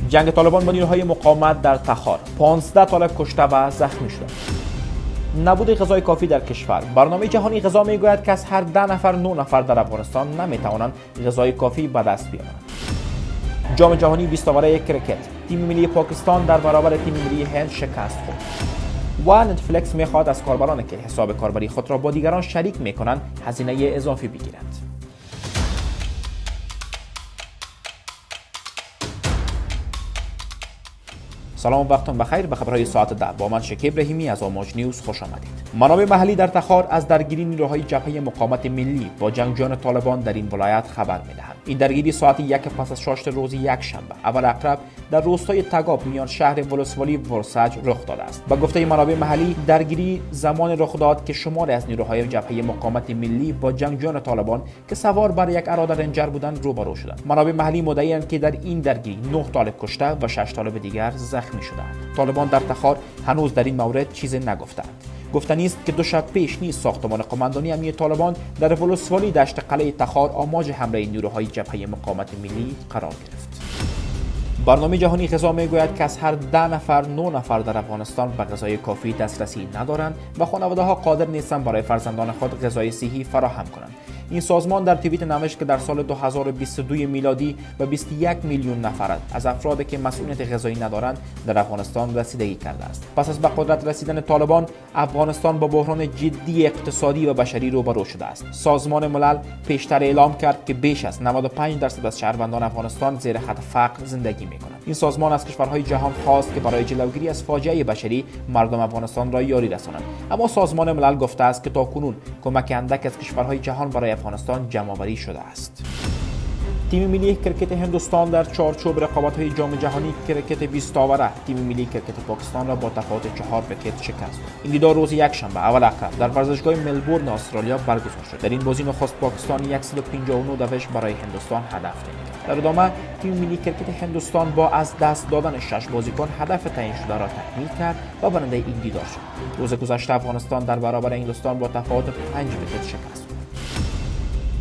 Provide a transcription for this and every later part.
جنگ طالبان با نیروهای مقاومت در تخار، 15 طالب کشته و زخمی شدند. نبود غذای کافی در کشور. برنامه جهانی غذا میگوید که از هر 10 نفر 9 نفر در افغانستان نمیتوانند غذای کافی به دست بیاورند. جام جهانی 20 اوره کرکت، تیم ملی پاکستان در برابر تیم ملی هند شکست خورد. و نتفلیکس میخواد از کاربرانی که حساب کاربری خود را با دیگران شریک میکنند هزینه اضافی بگیرند. سلام و وقتتون بخیر. به خبرهای ساعت 10 با من شکیب رحیمی از آماج نیوز خوش آمدید. منابع محلی در تخار از درگیری نیروهای جبهه مقاومت ملی با جنگجویان طالبان در این ولایت خبر میدهند. این درگیری ساعت 1 پس از شاشت روز یکشنبه اول اقرب در روستای تگاب میان شهر ولسوالی ورسج رخ داده است. با گفته منابع محلی درگیری زمان رخ داد که شماری از نیروهای جبهه مقاومت ملی با جنگجویان طالبان که سوار بر یک اراده رنجر بودند روبرو شدند. منابع محلی مدعی‌اند که در این درگیری 9 طالب کشته و 6 طالب دیگر زخمی شدند. طالبان در تخار هنوز در این مورد چیزی نگفتند. گفتنی است که 2 شب پیش نیز ساختمان قماندانی امنیت طالبان در ولسوالی دشت قلعه تخار آماج حمله نیروهای جبهه مقاومت ملی قرار گرفت. برنامه جهانی غذا میگوید که از هر 10 نفر 9 نفر در افغانستان به غذای کافی دسترسی ندارند و خانواده‌ها قادر نیستند برای فرزندان خود غذای صحی فراهم کنند. این سازمان در توییت نوشت که در سال 2022 میلادی به 21 میلیون نفر از افرادی که مسئولیت غذایی ندارند در افغانستان رسیدگی کرده است. پس از به قدرت رسیدن طالبان، افغانستان با بحران جدی اقتصادی و بشری روبرو شده است. سازمان ملل پیشتر اعلام کرد که بیش از 95% از شهروندان افغانستان زیر خط فقر زندگی می‌کنند. این سازمان از کشورهای جهان خواست که برای جلوگیری از فاجعه بشری مردم افغانستان را یاری رسانند. اما سازمان ملل گفته است که تاکنون کمک اندک از کشورهای جهان برای افغانستان جمع‌آوری شده است. تیم ملی کرکت هندوستان در چارچوب رقابت‌های جام جهانی کرکت 20 اوره تیم ملی کرکت پاکستان را با تفاوت 4 ویکت شکست داد. این دیدار روز یکشنبه اول اقرب در ورزشگاه ملبورن استرالیا برگزار شد. در این بازی نخست پاکستان 159 دوش برای هندوستان هدف زد. در ادامه تیم ملی کرکت هندوستان با از دست دادن 6 بازیکن هدف تعیین شده را تکمیل کرد و برنده این دیدار شد. روز گذشته افغانستان در برابر هندوستان با تفاوت 5 ویکت شکست.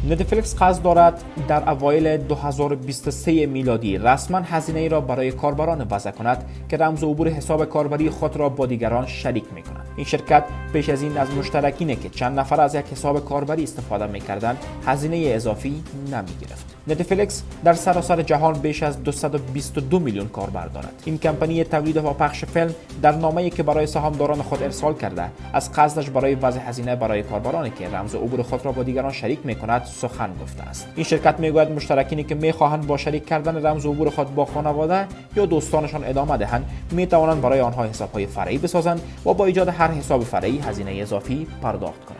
نتفلیکس قصد دارد در اوایل 2023 میلادی رسما هزینه‌ای را برای کاربران وضع کند که رمز عبور حساب کاربری خود را با دیگران شریک می‌کنند. این شرکت پیش از این از مشترکینی که چند نفر از یک حساب کاربری استفاده می‌کردند هزینه اضافی نمی‌گرفت. نتفلیکس در سراسر جهان بیش از 222 میلیون کاربر دارد. این کمپانی تولید و پخش فیلم در نامه‌ای که برای سهامداران خود ارسال کرده از قصدش برای وضع هزینه برای کاربرانی که رمز عبور خود را با دیگران شریک می‌کند سخن گفته است. این شرکت میگوید مشترکینی که میخواهند با شریک کردن رمز عبور خود با خانواده یا دوستانشان ادامه دهند میتوانند برای آنها حساب‌های فرعی بسازند و با ایجاد هر حساب فرعی هزینه اضافی پرداخت کنند.